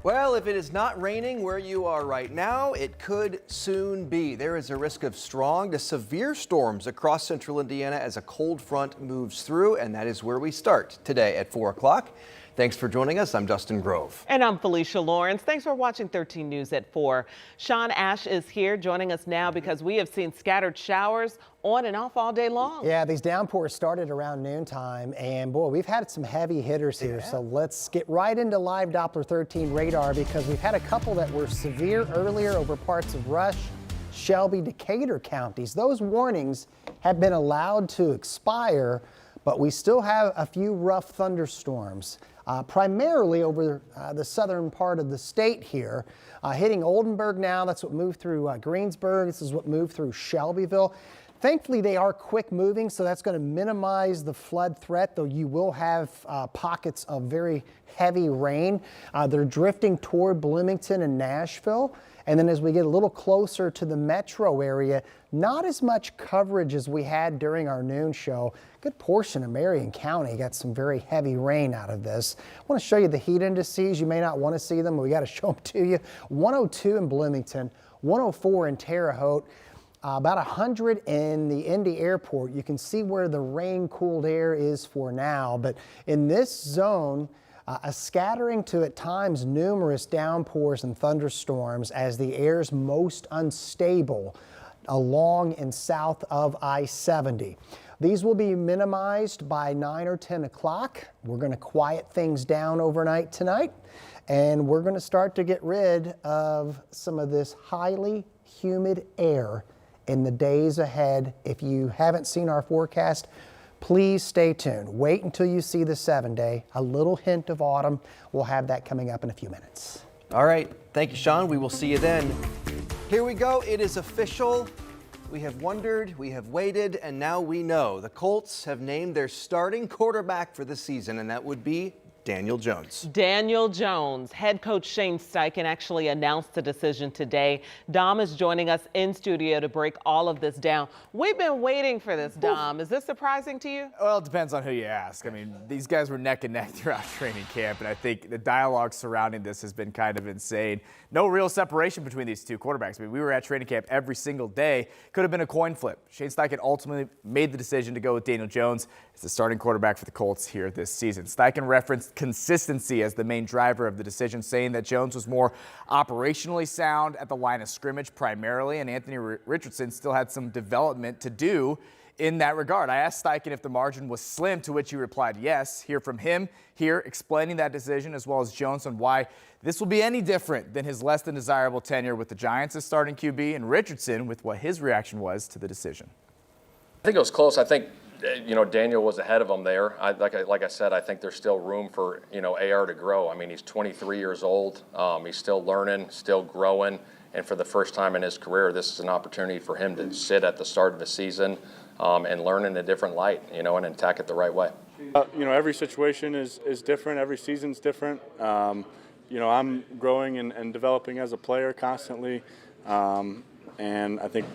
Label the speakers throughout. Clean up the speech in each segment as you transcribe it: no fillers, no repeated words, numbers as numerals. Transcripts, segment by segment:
Speaker 1: Well, if it is not raining where you are right now, it could soon be. There is a risk of strong to severe storms across central Indiana as a cold front moves through, and that is where we start today at 4 o'clock. Thanks for joining us. I'm Justin Grove.
Speaker 2: And I'm Felicia Lawrence. Thanks for watching 13 News at 4. Sean Ash is here joining us now because we have seen scattered showers on and off all day long.
Speaker 3: Yeah, these downpours started around noontime, and boy, we've had some heavy hitters here. So let's get right into live Doppler 13 radar because we've had a couple that were severe earlier over parts of Rush, Shelby, Decatur counties. Those warnings have been allowed to expire, but we still have a few rough thunderstorms. Primarily over the southern part of the state here, hitting Oldenburg now. That's what moved through Greensburg. This is what moved through Shelbyville. Thankfully, they are quick moving, so that's going to minimize the flood threat, though you will have pockets of very heavy rain. They're drifting toward Bloomington and Nashville. And then as we get a little closer to the metro area, not as much coverage as we had during our noon show. Good portion of Marion County got some very heavy rain out of this. I want to show you the heat indices. You may not want to see them, but we got to show them to you. 102 in Bloomington, 104 in Terre Haute. About 100 in the Indy Airport. You can see where the rain-cooled air is for now, but in this zone, a scattering to at times numerous downpours and thunderstorms as the air's most unstable along and south of I-70. These will be minimized by 9 or 10 o'clock. We're going to quiet things down overnight tonight, and we're going to start to get rid of some of this highly humid air in the days ahead. If you haven't seen our forecast, please stay tuned. Wait until you see the 7-day. A little hint of autumn. We'll have that coming up in a few minutes.
Speaker 1: All right. Thank you, Sean. We will see you then. Here we go. It is official. We have wondered, we have waited, and now we know. The Colts have named their starting quarterback for the season, and that would be Daniel Jones.
Speaker 2: Daniel Jones. Head coach Shane Steichen actually announced the decision today. Dom is joining us in studio to break all of this down. We've been waiting for this, Dom. Is this surprising to you?
Speaker 4: Well, it depends on who you ask. I mean, these guys were neck and neck throughout training camp, and I think the dialogue surrounding this has been kind of insane. No real separation between these two quarterbacks. I mean, we were at training camp every single day. Could have been a coin flip. Shane Steichen ultimately made the decision to go with Daniel Jones as the starting quarterback for the Colts here this season. Steichen referenced consistency as the main driver of the decision, saying that Jones was more operationally sound at the line of scrimmage primarily, and Anthony Richardson still had some development to do in that regard. I asked Steichen if the margin was slim, to which he replied yes. Hear from him here explaining that decision, as well as Jones on why this will be any different than his less than desirable tenure with the Giants as starting QB, and Richardson with what his reaction was to the decision.
Speaker 5: I think it was close. I think Daniel was ahead of him there. Like I said, I think there's still room for AR to grow. I mean, he's 23 years old. He's still learning, still growing, and for the first time in his career, this is an opportunity for him to sit at the start of the season and learn in a different light, and attack it the right way.
Speaker 6: Every situation is different. Every season's different. I'm growing and developing as a player constantly, and I think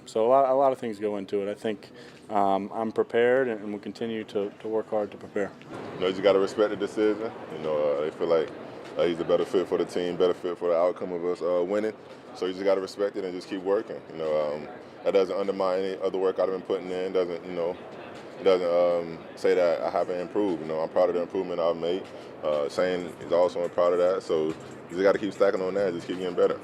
Speaker 6: so a lot of things go into it. I think I'm prepared and will continue to work hard to prepare.
Speaker 7: You just got to respect the decision. I feel like he's a better fit for the team, better fit for the outcome of us winning. So you just got to respect it and just keep working. That doesn't undermine any other work I've been putting in. It doesn't say that I haven't improved. I'm proud of the improvement I've made. Shane is also proud of that. So you just got to keep stacking on that and just keep getting better.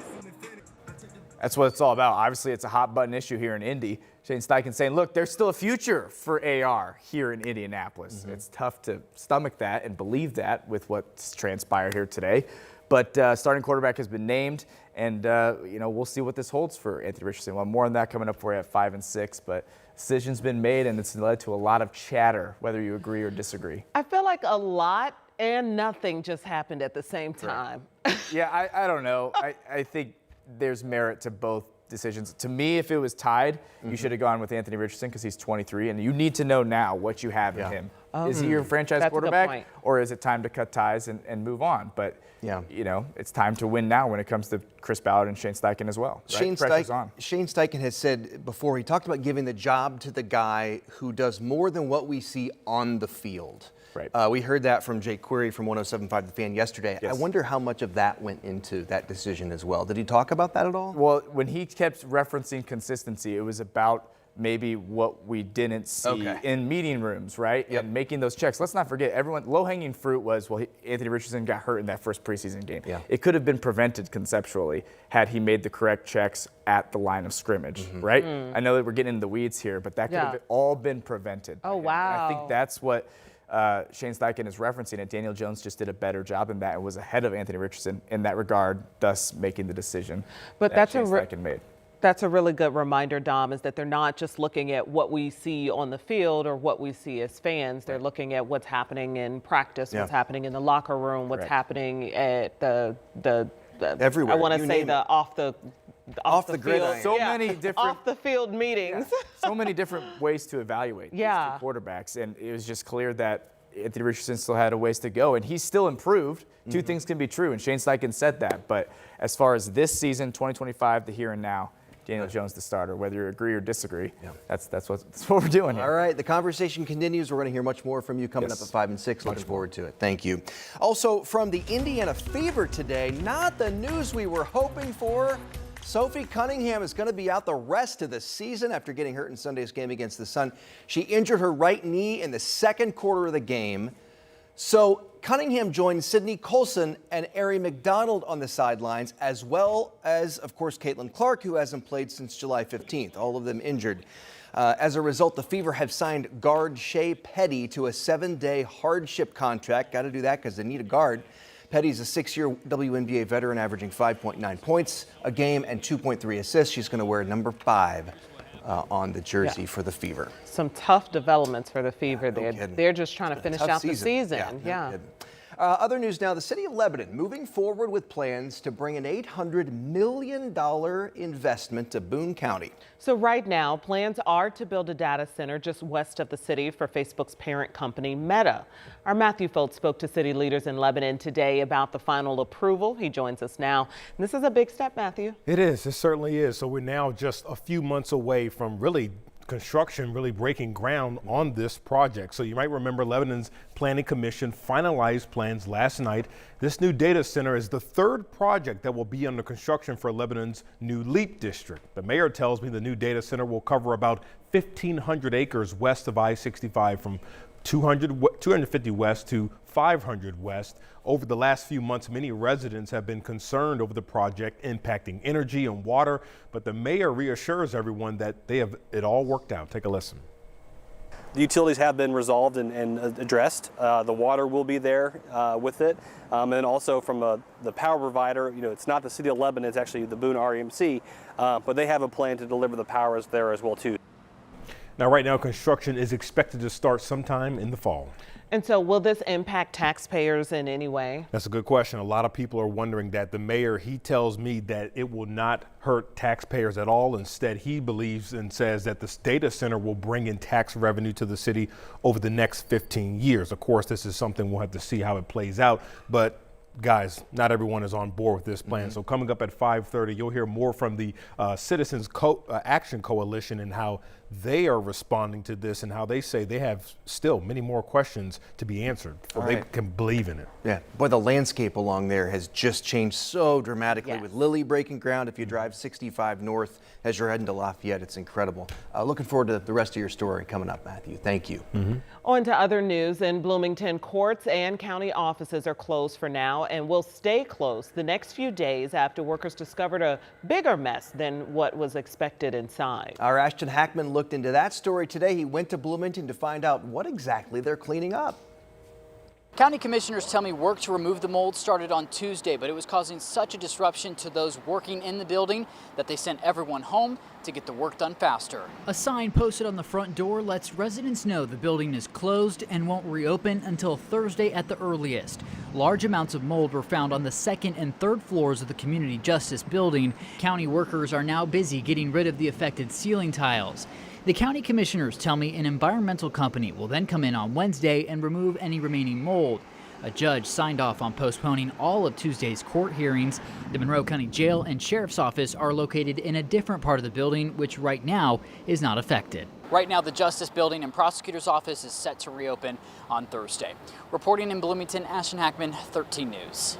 Speaker 4: That's what it's all about. Obviously, it's a hot button issue here in Indy. Shane Steichen saying, look, there's still a future for AR here in Indianapolis. It's tough to stomach that and believe that with what's transpired here today. But starting quarterback has been named, and we'll see what this holds for Anthony Richardson. Well, more on that coming up for you at 5 and 6, but decision's been made, and it's led to a lot of chatter, whether you agree or disagree.
Speaker 2: I feel like a lot and nothing just happened at the same time.
Speaker 4: Right. Yeah, I don't know. I think there's merit to both decisions. To me, if it was tied, you should have gone with Anthony Richardson because he's 23, and you need to know now what you have in him. Is he your franchise quarterback, or is it time to cut ties and move on? But it's time to win now when it comes to Chris Ballard and Shane Steichen as well. Right?
Speaker 1: Shane Steichen has said before, he talked about giving the job to the guy who does more than what we see on the field.
Speaker 4: Right.
Speaker 1: We heard that from Jake Query from 107.5 The Fan yesterday.
Speaker 4: Yes.
Speaker 1: I wonder how much of that went into that decision as well. Did he talk about that at all?
Speaker 4: Well, when he kept referencing consistency, it was about maybe what we didn't see in meeting rooms, right?
Speaker 1: Yep.
Speaker 4: And making those checks. Let's not forget, low-hanging fruit was, well, Anthony Richardson got hurt in that first preseason game.
Speaker 1: Yeah.
Speaker 4: It could have been prevented conceptually had he made the correct checks at the line of scrimmage, right? I know that we're getting in the weeds here, but that could have all been prevented.
Speaker 2: Oh,
Speaker 4: And
Speaker 2: wow.
Speaker 4: I think that's what Shane Steichen is referencing, and Daniel Jones just did a better job in that and was ahead of Anthony Richardson in that regard, thus making the decision
Speaker 2: But
Speaker 4: that
Speaker 2: that's
Speaker 4: Shane Steichen made.
Speaker 2: That's a really good reminder, Dom, is that they're not just looking at what we see on the field or what we see as fans. They're looking at what's happening in practice, what's happening in the locker room, what's happening at the
Speaker 1: Everywhere.
Speaker 2: I want to
Speaker 1: You
Speaker 2: say
Speaker 1: name
Speaker 2: the
Speaker 1: it.
Speaker 2: off the
Speaker 1: gridiron.
Speaker 2: field,
Speaker 4: So many different
Speaker 2: off the field meetings.
Speaker 4: So many different ways to evaluate these two quarterbacks, and it was just clear that Anthony Richardson still had a ways to go, and he's still improved. Two things can be true, and Shane Steichen said that. But as far as this season, 2025, the here and now, Daniel Jones the starter, whether you agree or disagree. That's what we're doing here.
Speaker 1: All right, the conversation continues. We're going to hear much more from you coming up at 5 and 6. Looking forward to it. Thank you. Also, from the Indiana Fever today, not the news we were hoping for. Sophie Cunningham is going to be out the rest of the season after getting hurt in Sunday's game against the Sun. She injured her right knee in the second quarter of the game. So Cunningham joined Sydney Colson and Ari McDonald on the sidelines, as well as, of course, Caitlin Clark, who hasn't played since July 15th, all of them injured. As a result, the Fever have signed guard Shea Petty to a 7-day hardship contract. Got to do that because they need a guard. Petty's a 6-year WNBA veteran, averaging 5.9 points a game and 2.3 assists. She's going to wear number 5 on the jersey for the Fever.
Speaker 2: Some tough developments for the Fever.
Speaker 1: kidding.
Speaker 2: They're just trying to finish out the season.
Speaker 1: No kidding. Other news now, the city of Lebanon moving forward with plans to bring an $800 million investment to Boone County.
Speaker 2: So right now, plans are to build a data center just west of the city for Facebook's parent company, Meta. Our Matthew Foltz spoke to city leaders in Lebanon today about the final approval. He joins us now. And this is a big step, Matthew.
Speaker 8: It is. It certainly is. So we're now just a few months away from construction really breaking ground on this project. So you might remember Lebanon's Planning Commission finalized plans last night. This new data center is the third project that will be under construction for Lebanon's new LEAP district. The mayor tells me the new data center will cover about 1,500 acres west of I-65 from 250 west to 500 west. Over the last few months, many residents have been concerned over the project impacting energy and water, but the mayor reassures everyone that they have it all worked out. Take a listen.
Speaker 9: The utilities have been resolved and addressed. The water will be there with it. And also from the power provider, it's not the city of Lebanon, it's actually the Boone REMC, but they have a plan to deliver the powers there as well too.
Speaker 8: Now, right now, construction is expected to start sometime in the fall.
Speaker 2: And so will this impact taxpayers in any way?
Speaker 8: That's a good question. A lot of people are wondering that. The mayor, he tells me that it will not hurt taxpayers at all. Instead, he believes and says that this data center will bring in tax revenue to the city over the next 15 years. Of course, this is something we'll have to see how it plays out. But guys, not everyone is on board with this plan. So coming up at 5:30, you'll hear more from the Citizens Action Coalition and how they are responding to this and how they say they have still many more questions to be answered before they can believe in it.
Speaker 1: Yeah, boy, the landscape along there has just changed so dramatically with Lilly breaking ground. If you drive 65 north as you're heading to Lafayette, it's incredible. Looking forward to the rest of your story coming up, Matthew. Thank you.
Speaker 2: On to other news. In Bloomington, courts and county offices are closed for now and will stay closed the next few days after workers discovered a bigger mess than what was expected inside.
Speaker 1: Our Ashton Hackman looked into that story today. He went to Bloomington to find out what exactly they're cleaning up.
Speaker 10: County commissioners tell me work to remove the mold started on Tuesday, but it was causing such a disruption to those working in the building that they sent everyone home to get the work done faster.
Speaker 11: A sign posted on the front door lets residents know the building is closed and won't reopen until Thursday at the earliest. Large amounts of mold were found on the second and third floors of the Community Justice Building. County workers are now busy getting rid of the affected ceiling tiles. The county commissioners tell me an environmental company will then come in on Wednesday and remove any remaining mold. A judge signed off on postponing all of Tuesday's court hearings. The Monroe County Jail and Sheriff's Office are located in a different part of the building, which right now is not affected.
Speaker 10: Right now, the Justice Building and Prosecutor's Office is set to reopen on Thursday. Reporting in Bloomington, Ashton Hackman, 13 News.